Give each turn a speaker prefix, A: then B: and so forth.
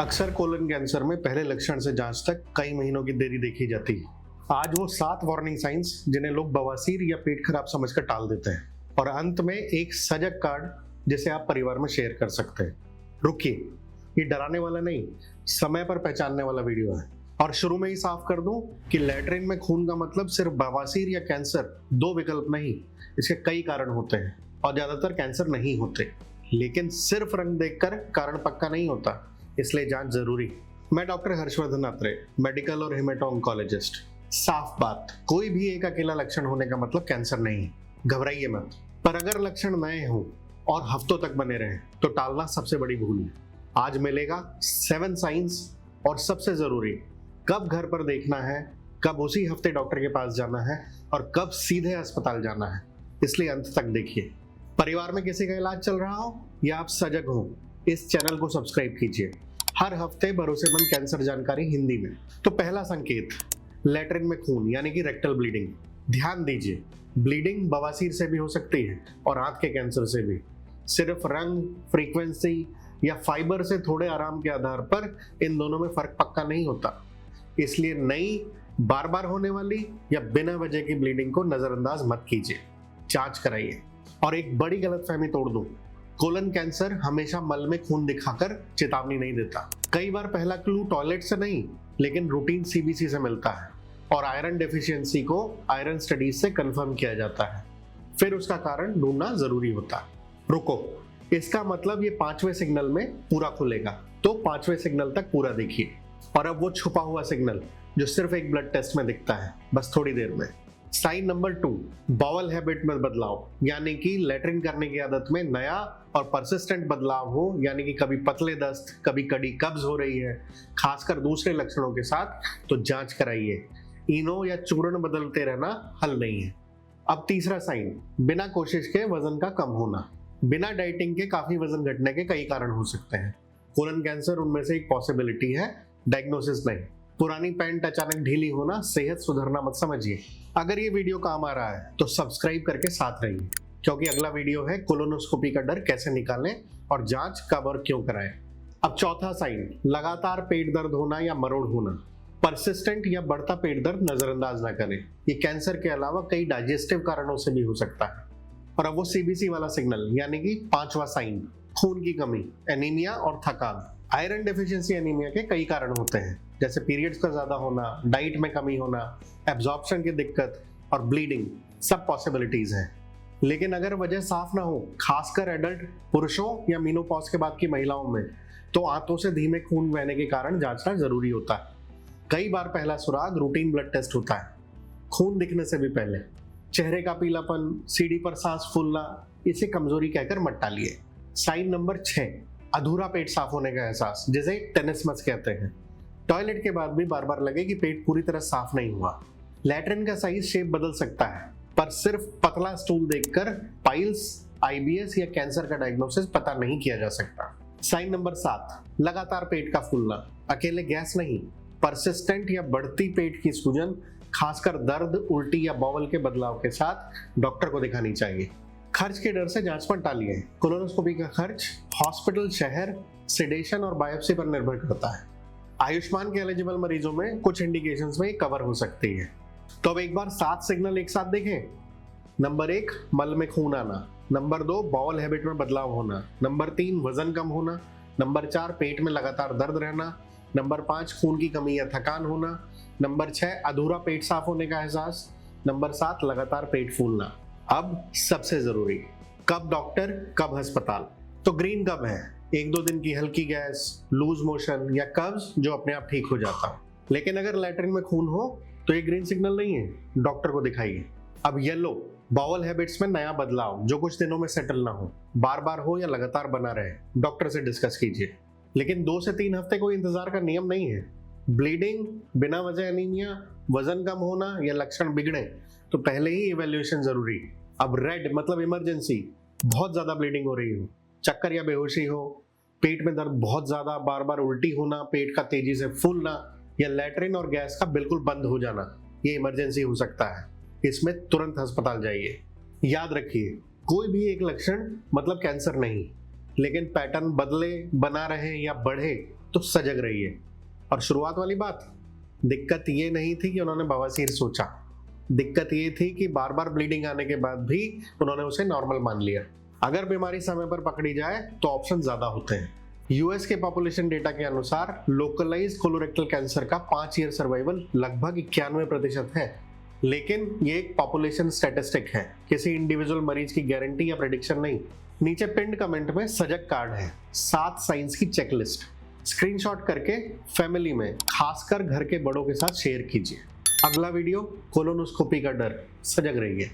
A: अक्सर colon cancer में पहले लक्षण से जांच तक कई महीनों की देरी देखी जाती है। आज वो 7 वार्निंग साइंस जिन्हें लोग बवासीर या पेट खराब समझकर टाल देते हैं, और अंत में एक सजग कार्ड जिसे आप परिवार में शेयर कर सकते हैं। रुकिए, ये डराने वाला नहीं, समय पर पहचानने वाला वीडियो है। और शुरू में ही साफ कर दूं कि लैट्रिन में खून का मतलब सिर्फ बवासीर या कैंसर दो विकल्प नहीं, इसके कई कारण होते हैं और ज्यादातर कैंसर नहीं होते। लेकिन सिर्फ रंग देखकर कारण पक्का नहीं होता, इसलिए जांच जरूरी। मैं डॉक्टर हर्षवर्धन आत्रे, मेडिकल और हेमेटो ऑन्कोलॉजिस्ट। साफ बात, कोई भी एक अकेला लक्षण होने का मतलब कैंसर नहीं। घबराइए मत, पर अगर लक्षण नए हों और हफ्तों तक बने रहें तो टालना सबसे बड़ी भूल है। आज मिलेगा 7 साइंस, और सबसे जरूरी, कब घर पर देखना है, कब उसी हफ्ते डॉक्टर के पास जाना है और कब सीधे अस्पताल जाना है। इसलिए अंत तक देखिए। परिवार में किसी का इलाज चल रहा हो या आप सजग हो, इस चैनल को सब्सक्राइब कीजिए। हर हफ्ते भरोसेमंद कैंसर जानकारी हिंदी में। तो पहला संकेत, लैट्रिन में खून यानी कि रेक्टल ब्लीडिंग। ध्यान दीजिए, ब्लीडिंग बवासीर से भी हो सकती है और आंत के कैंसर से भी। सिर्फ रंग, फ्रीक्वेंसी या फाइबर से थोड़े आराम के आधार पर इन दोनों में फर्क पक्का नहीं होता। इसलिए नई, बार बार होने वाली या बिना वजह की ब्लीडिंग को नजरअंदाज मत कीजिए, जांच कराइए। और एक बड़ी गलतफहमी तोड़ दूं, कोलन कैंसर हमेशा मल में खून दिखाकर चेतावनी नहीं देता। कई बार पहला क्लू टॉयलेट से नहीं, लेकिन रूटीन सीबीसी से मिलता है, और आयरन डेफिशिएंसी को आयरन स्टडीज से कंफर्म किया जाता है। फिर उसका कारण ढूंढना जरूरी होता है। रुको, इसका मतलब ये 5वें सिग्नल में पूरा खुलेगा, तो 5वें सिग्नल तक पूरा देखिए। और अब वो छुपा हुआ सिग्नल जो सिर्फ एक ब्लड टेस्ट में दिखता है, बस थोड़ी देर में। साइन नंबर 2, बाउल हैबिट में बदलाव, यानी कि लैट्रिन करने की आदत में नया और परसिस्टेंट बदलाव हो, यानी कि कभी पतले दस्त, कभी कड़ी कब्ज हो रही है, खासकर दूसरे लक्षणों के साथ, तो जांच कराइए। इनो या चूर्ण बदलते रहना हल नहीं है। अब तीसरा साइन, बिना कोशिश के वजन का कम होना। बिना डाइटिंग के काफी वजन घटने के कई कारण हो सकते हैं। कोलन कैंसर उनमें से एक पॉसिबिलिटी है, डायग्नोसिस नहीं। पुरानी पैंट अचानक ढीली होना सेहत सुधरना मत समझिए। अगर ये वीडियो काम आ रहा है तो सब्सक्राइब करके साथ रहिए, क्योंकि अगला वीडियो है कोलोनोस्कोपी का डर कैसे निकालें और जांच कब और क्यों कराएं। अब चौथा साइन, लगातार पेट दर्द होना या मरोड़ होना। परसिस्टेंट या बढ़ता पेट दर्द नजरअंदाज ना करें, ये कैंसर के अलावा कई डाइजेस्टिव कारणों से भी हो सकता है। और अब वो सीबीसी वाला सिग्नल, यानी कि 5वां साइन, खून की कमी, एनीमिया और थकान। आयरन डेफिशिएंसी एनीमिया के कई कारण होते हैं, जैसे पीरियड्स का ज्यादा होना, डाइट में कमी होना, एब्जॉर्प्शन की दिक्कत और ब्लीडिंग, सब पॉसिबिलिटीज हैं। लेकिन अगर वजह साफ ना हो, खासकर एडल्ट पुरुषों या मीनोपॉज के बाद की महिलाओं में, तो आंतों से धीमे खून बहने के कारण जांचना जरूरी होता है। कई बार पहला सुराग रूटीन ब्लड टेस्ट होता है, खून दिखने से भी पहले। चेहरे का पीलापन, सीढ़ी पर सांस फूलना, इसे कमजोरी कहकर मत टालिए। साइन नंबर 6, अधूरा पेट साफ होने का एहसास, जिसे टेनिसमस कहते हैं। टॉयलेट के बाद भी बार बार लगे कि पेट पूरी तरह साफ नहीं हुआ। लैट्रिन का साइज, शेप बदल सकता है, पर सिर्फ पतला स्टूल देखकर पाइल्स, आईबीएस या कैंसर का डायग्नोसिस पता नहीं किया जा सकता। साइन नंबर 7, लगातार पेट का फूलना, अकेले गैस नहीं, परसिस्टेंट या बढ़ती पेट की सूजन, खासकर दर्द, उल्टी या बाउल के बदलाव के साथ डॉक्टर को दिखानी चाहिए। खर्च के डर से जांच मत टालिए। कोलोनोस्कोपी का खर्च हॉस्पिटल, शहर, सेडेशन और बायोप्सी पर निर्भर करता है। आयुष्मान के एलिजिबल मरीजों में कुछ इंडिकेशंस में कवर हो सकती है। तो अब एक बार 7 सिग्नल एक साथ देखें। नंबर 1, मल में खून आना। नंबर 2, बाउल हैबिट में बदलाव होना। नंबर 3, वजन कम होना। नंबर 4, पेट में लगातार दर्द रहना। नंबर 5, खून की कमी या थकान होना। नंबर 6, अधूरा पेट साफ होने का एहसास। नंबर 7, लगातार पेट फूलना। अब सबसे जरूरी, कब डॉक्टर, कब अस्पताल। तो ग्रीन कब है, 1-2 दिन की हल्की गैस, लूज मोशन या कब्ज जो अपने आप ठीक हो जाता है। लेकिन अगर लैट्रिन में खून हो तो ये ग्रीन सिग्नल नहीं है, डॉक्टर को दिखाइए। अब येलो, बाउल हैबिट्स में नया बदलाव जो कुछ दिनों में सेटल ना हो, बार बार हो या लगातार बना रहे, डॉक्टर से डिस्कस कीजिए। लेकिन 2 से 3 हफ्ते कोई इंतजार का नियम नहीं है। ब्लीडिंग, बिना वजह एनीमिया, वजन कम होना या लक्षण बिगड़े तो पहले ही इवैल्यूएशन जरूरी। अब रेड मतलब इमरजेंसी, बहुत ज्यादा ब्लीडिंग हो रही हो, चक्कर या बेहोशी हो, पेट में दर्द बहुत ज्यादा, बार बार उल्टी होना, पेट का तेजी से फूलना या लैट्रिन और गैस का बिल्कुल बंद हो जाना, ये इमरजेंसी हो सकता है। इसमें तुरंत अस्पताल जाइए। याद रखिए, कोई भी एक लक्षण मतलब कैंसर नहीं, लेकिन पैटर्न बदले, बना रहे या बढ़े तो सजग रहिए। और शुरुआत वाली बात, दिक्कत ये नहीं थी कि उन्होंने बवासीर सोचा, दिक्कत ये थी कि बार बार ब्लीडिंग आने के बाद भी उन्होंने उसे नॉर्मल मान लिया। अगर बीमारी समय पर पकड़ी जाए तो ऑप्शन ज्यादा होते हैं। यूएस के पॉपुलेशन डेटा के अनुसार लोकलाइज्ड कोलोरेक्टल कैंसर का 5 ईयर सर्वाइवल लगभग 91% है। लेकिन ये एक पॉपुलेशन स्टैटिस्टिक है, किसी इंडिविजुअल मरीज की गारंटी या प्रेडिक्शन नहीं। नीचे पिंड कमेंट में सजग कार्ड है, 7 साइंस की चेकलिस्ट, स्क्रीनशॉट करके फैमिली में खासकर घर के बड़ों के साथ शेयर कीजिए। अगला वीडियो कोलोनोस्कोपी का डर, सजग रहिए।